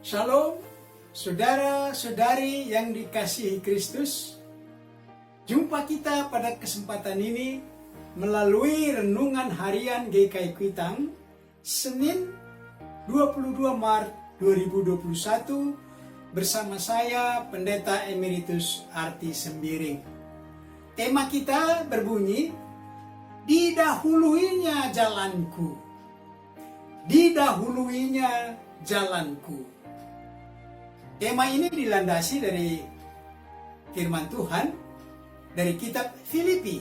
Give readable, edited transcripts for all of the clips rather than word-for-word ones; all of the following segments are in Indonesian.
Shalom, saudara-saudari yang dikasihi Kristus. Jumpa kita pada kesempatan ini melalui renungan harian GKI Kuitang, Senin 22 Maret 2021 bersama saya Pendeta Emeritus Arti Sembiring. Tema kita berbunyi, didahuluinya jalanku. Didahuluinya jalanku. Tema ini dilandasi dari firman Tuhan dari kitab Filipi.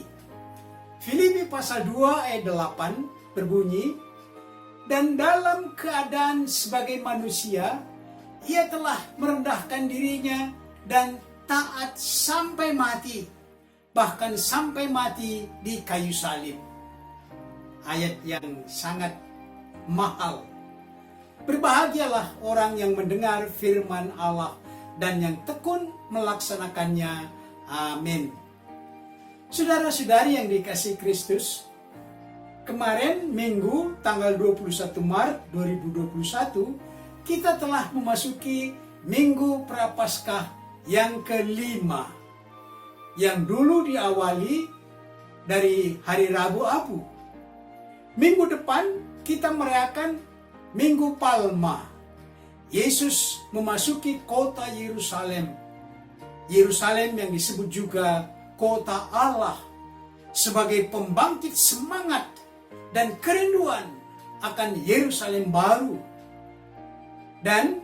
Filipi pasal 2 ayat 8 berbunyi, dan dalam keadaan sebagai manusia, ia telah merendahkan dirinya dan taat sampai mati, bahkan sampai mati di kayu salib. Ayat yang sangat mahal. Berbahagialah orang yang mendengar firman Allah dan yang tekun melaksanakannya. Amin. Saudara-saudari yang dikasihi Kristus, kemarin Minggu tanggal 21 Maret 2021, kita telah memasuki Minggu Prapaskah yang kelima, yang dulu diawali dari hari Rabu Abu. Minggu depan kita merayakan Minggu Palma. Yesus memasuki kota Yerusalem. Yerusalem yang disebut juga kota Allah, sebagai pembangkit semangat dan kerinduan akan Yerusalem baru. Dan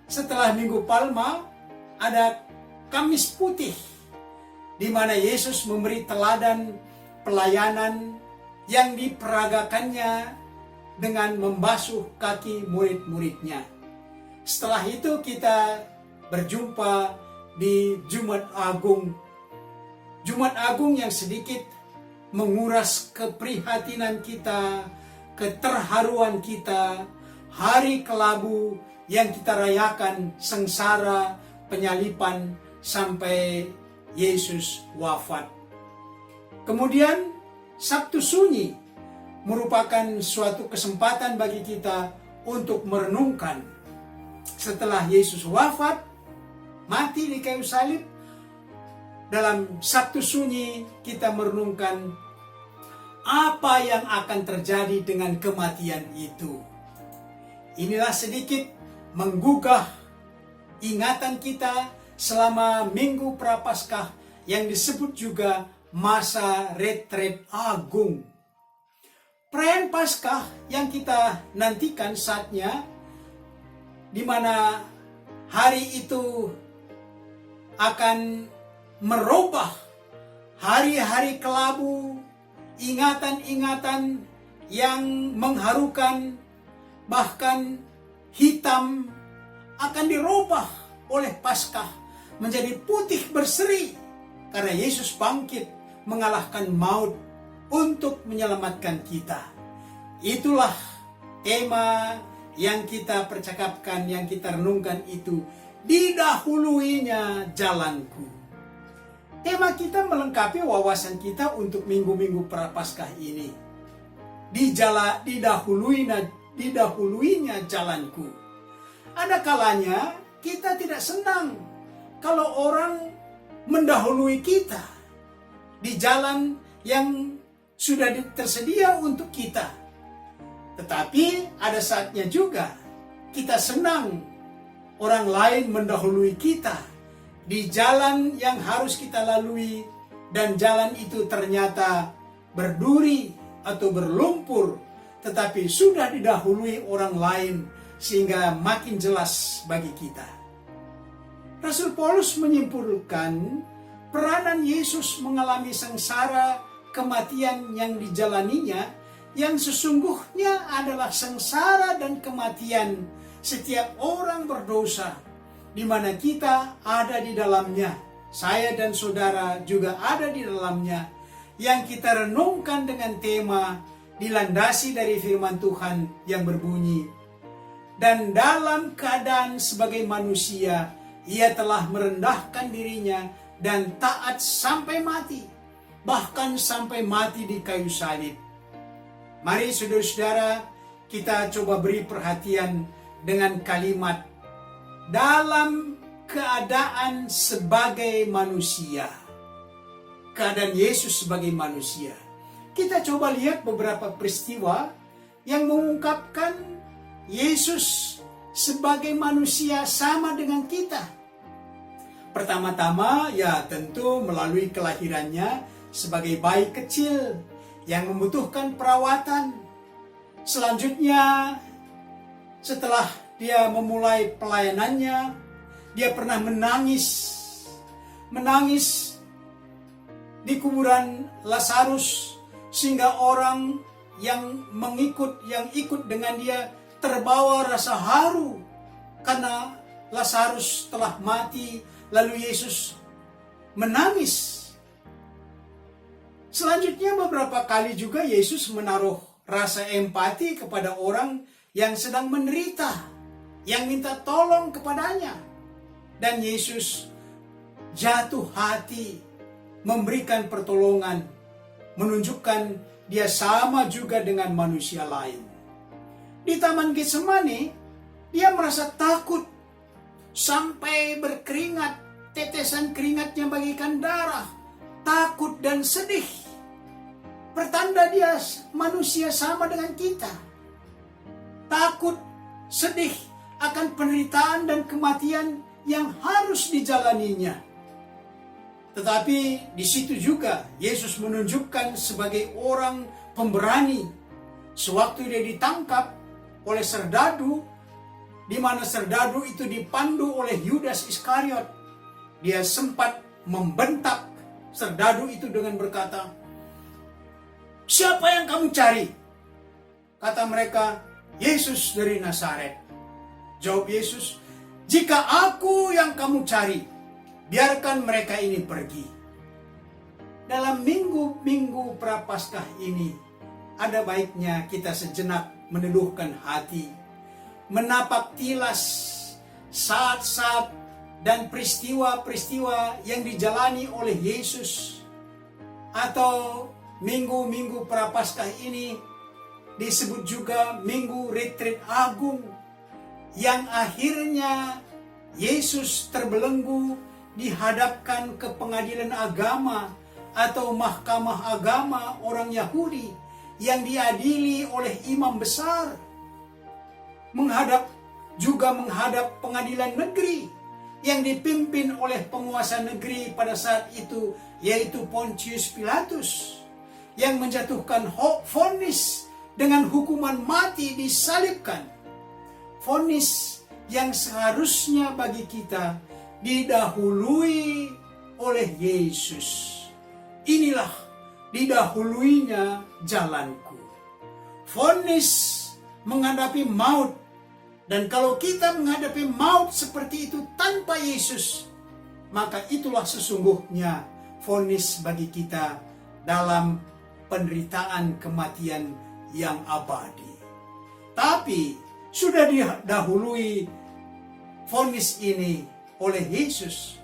setelah Minggu Palma ada Kamis Putih, di mana Yesus memberi teladan pelayanan yang diperagakannya dengan membasuh kaki murid-muridnya. Setelah itu kita berjumpa di Jumat Agung. Jumat Agung yang sedikit menguras keprihatinan kita, keterharuan kita, hari kelabu yang kita rayakan sengsara, penyalipan sampai Yesus wafat. Kemudian Sabtu Sunyi merupakan suatu kesempatan bagi kita untuk merenungkan setelah Yesus wafat, mati di kayu salib. Dalam Sabtu Sunyi kita merenungkan apa yang akan terjadi dengan kematian itu. Inilah sedikit menggugah ingatan kita selama Minggu Prapaskah yang disebut juga masa retret agung. Perayaan Paskah yang kita nantikan saatnya, di mana hari itu akan merubah hari-hari kelabu, ingatan-ingatan yang mengharukan, bahkan hitam, akan dirubah oleh Paskah menjadi putih berseri, karena Yesus bangkit mengalahkan maut untuk menyelamatkan kita. Itulah tema yang kita percakapkan, yang kita renungkan itu, didahuluinya jalanku. Tema kita melengkapi wawasan kita untuk minggu-minggu Prapaskah ini. Didahuluinya jalanku. Ada kalanya kita tidak senang kalau orang mendahului kita di jalan yang sudah tersedia untuk kita. Tetapi ada saatnya juga kita senang orang lain mendahului kita di jalan yang harus kita lalui, dan jalan itu ternyata berduri atau berlumpur, tetapi sudah didahului orang lain sehingga makin jelas bagi kita. Rasul Paulus menyimpulkan peranan Yesus mengalami sengsara, kematian yang dijalaninya, yang sesungguhnya adalah sengsara dan kematian setiap orang berdosa, di mana kita ada di dalamnya. Saya dan saudara juga ada di dalamnya, yang kita renungkan dengan tema dilandasi dari firman Tuhan yang berbunyi, dan dalam keadaan sebagai manusia, ia telah merendahkan dirinya dan taat sampai mati, bahkan sampai mati di kayu salib. Mari saudara-saudara, kita coba beri perhatian dengan kalimat dalam keadaan sebagai manusia. Keadaan Yesus sebagai manusia. Kita coba lihat beberapa peristiwa yang mengungkapkan Yesus sebagai manusia sama dengan kita. Pertama-tama ya tentu melalui kelahirannya sebagai bayi kecil yang membutuhkan perawatan. Selanjutnya setelah dia memulai pelayanannya, dia pernah menangis di kuburan Lazarus, sehingga orang yang ikut dengan dia terbawa rasa haru karena Lazarus telah mati, lalu Yesus menangis. Selanjutnya beberapa kali juga Yesus menaruh rasa empati kepada orang yang sedang menderita, yang minta tolong kepadanya. Dan Yesus jatuh hati memberikan pertolongan, menunjukkan dia sama juga dengan manusia lain. Di Taman Getsemani, dia merasa takut sampai berkeringat, tetesan keringatnya bagaikan darah, takut dan sedih. Pertanda dia manusia sama dengan kita. Takut, sedih akan penderitaan dan kematian yang harus dijalaninya. Tetapi di situ juga Yesus menunjukkan sebagai orang pemberani. Sewaktu dia ditangkap oleh serdadu, di mana serdadu itu dipandu oleh Yudas Iskariot, dia sempat membentak serdadu itu dengan berkata, "Siapa yang kamu cari?" Kata mereka, "Yesus dari Nazaret." Jawab Yesus, "Jika aku yang kamu cari, biarkan mereka ini pergi." Dalam minggu-minggu Prapaskah ini, ada baiknya kita sejenak meneduhkan hati, menapak tilas saat-saat dan peristiwa-peristiwa yang dijalani oleh Yesus. Atau minggu-minggu Prapaskah ini disebut juga Minggu Retreat Agung, yang akhirnya Yesus terbelenggu dihadapkan ke pengadilan agama atau mahkamah agama orang Yahudi yang diadili oleh imam besar, menghadap pengadilan negeri yang dipimpin oleh penguasa negeri pada saat itu, yaitu Pontius Pilatus, yang menjatuhkan vonis dengan hukuman mati, disalibkan. Vonis yang seharusnya bagi kita didahului oleh Yesus. Inilah didahuluinya jalanku. Vonis menghadapi maut. Dan kalau kita menghadapi maut seperti itu tanpa Yesus, maka itulah sesungguhnya vonis bagi kita dalam penderitaan kematian yang abadi. Tapi sudah didahului vonis ini oleh Yesus.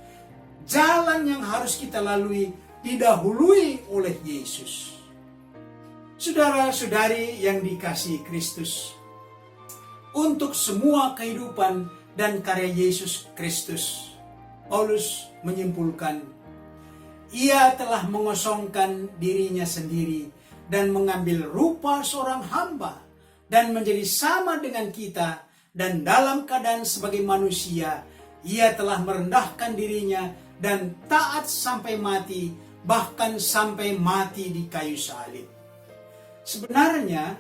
Jalan yang harus kita lalui didahului oleh Yesus. Saudara-saudari yang dikasihi Kristus, untuk semua kehidupan dan karya Yesus Kristus, Paulus menyimpulkan, ia telah mengosongkan dirinya sendiri dan mengambil rupa seorang hamba dan menjadi sama dengan kita, dan dalam keadaan sebagai manusia, ia telah merendahkan dirinya dan taat sampai mati, bahkan sampai mati di kayu salib. Sebenarnya,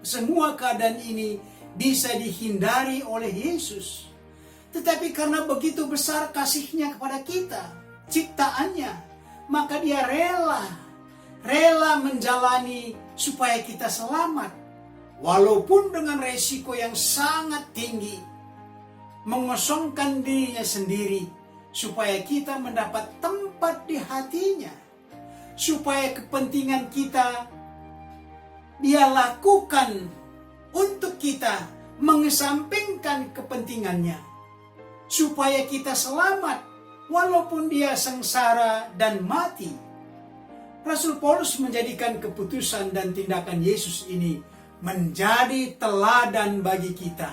semua keadaan ini bisa dihindari oleh Yesus. Tetapi karena begitu besar kasihnya kepada kita, ciptaannya, maka dia rela menjalani supaya kita selamat. Walaupun dengan resiko yang sangat tinggi, mengosongkan dirinya sendiri, supaya kita mendapat tempat di hatinya, supaya kepentingan kita dia lakukan untuk kita, mengesampingkan kepentingannya, supaya kita selamat walaupun dia sengsara dan mati. Rasul Paulus menjadikan keputusan dan tindakan Yesus ini menjadi teladan bagi kita,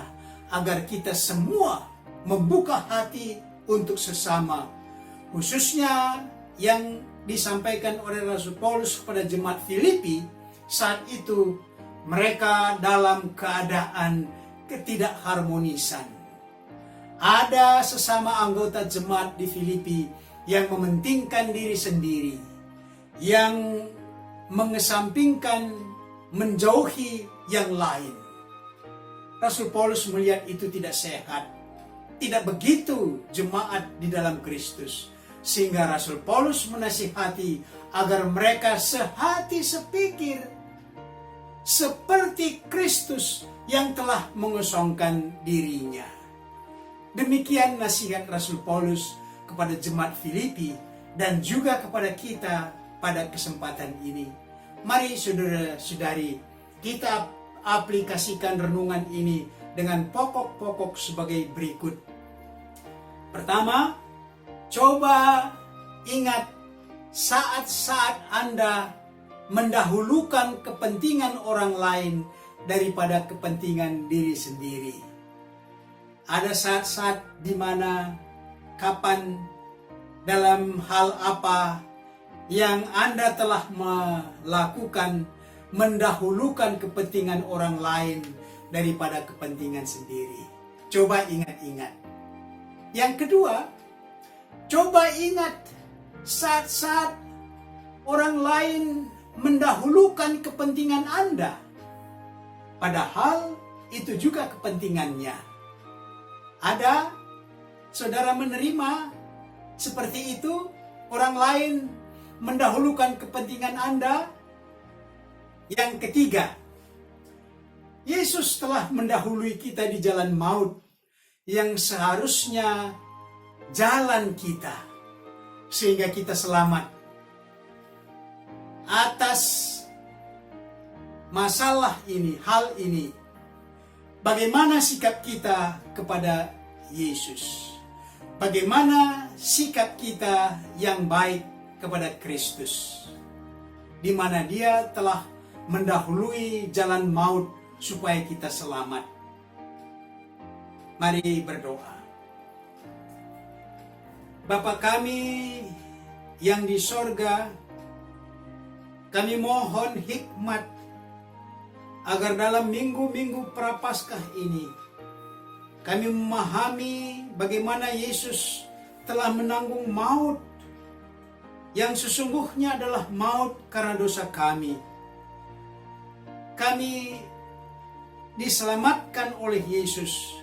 agar kita semua membuka hati untuk sesama, khususnya yang disampaikan oleh Rasul Paulus kepada jemaat Filipi. Saat itu mereka dalam keadaan ketidakharmonisan. Ada sesama anggota jemaat di Filipi yang mementingkan diri sendiri, yang mengesampingkan, menjauhi yang lain. Rasul Paulus melihat itu tidak sehat. Tidak begitu jemaat di dalam Kristus. Sehingga Rasul Paulus menasihati agar mereka sehati sepikir seperti Kristus yang telah mengosongkan dirinya. Demikian nasihat Rasul Paulus kepada jemaat Filipi dan juga kepada kita pada kesempatan ini. Mari saudara-saudari, kita aplikasikan renungan ini dengan pokok-pokok sebagai berikut. Pertama, coba ingat saat-saat Anda mendahulukan kepentingan orang lain daripada kepentingan diri sendiri. Ada saat-saat di mana, kapan, dalam hal apa yang Anda telah melakukan, mendahulukan kepentingan orang lain daripada kepentingan sendiri. Coba ingat-ingat. Yang kedua, coba ingat saat-saat orang lain mendahulukan kepentingan Anda, padahal itu juga kepentingannya. Ada saudara menerima seperti itu, orang lain mendahulukan kepentingan Anda? Yang ketiga, Yesus telah mendahului kita di jalan maut yang seharusnya jalan kita, sehingga kita selamat. Atas masalah ini, hal ini, bagaimana sikap kita kepada Yesus? Bagaimana sikap kita yang baik kepada Kristus, di mana Dia telah mendahului jalan maut supaya kita selamat? Mari berdoa. Bapa kami yang di sorga, kami mohon hikmat agar dalam minggu-minggu Prapaskah ini kami memahami bagaimana Yesus telah menanggung maut yang sesungguhnya adalah maut karena dosa kami. Kami diselamatkan oleh Yesus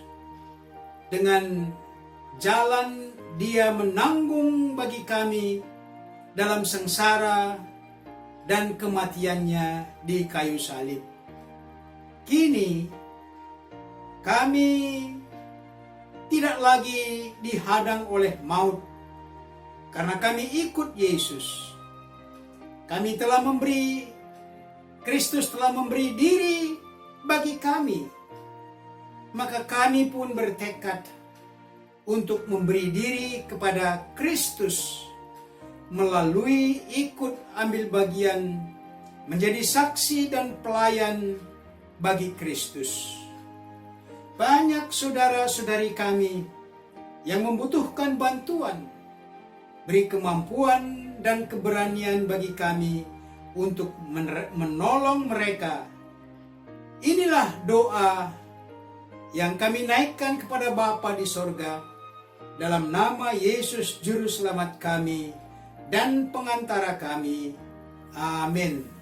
dengan jalan Dia menanggung bagi kami dalam sengsara dan kematiannya di kayu salib. Kini kami tidak lagi dihadang oleh maut karena kami ikut Yesus. Kristus telah memberi diri bagi kami. Maka kami pun bertekad untuk memberi diri kepada Kristus melalui ikut ambil bagian menjadi saksi dan pelayan bagi Kristus. Banyak saudara-saudari kami yang membutuhkan bantuan. Beri kemampuan dan keberanian bagi kami untuk menolong mereka. Inilah doa yang kami naikkan kepada Bapa di sorga, dalam nama Yesus Juru Selamat kami dan pengantara kami. Amin.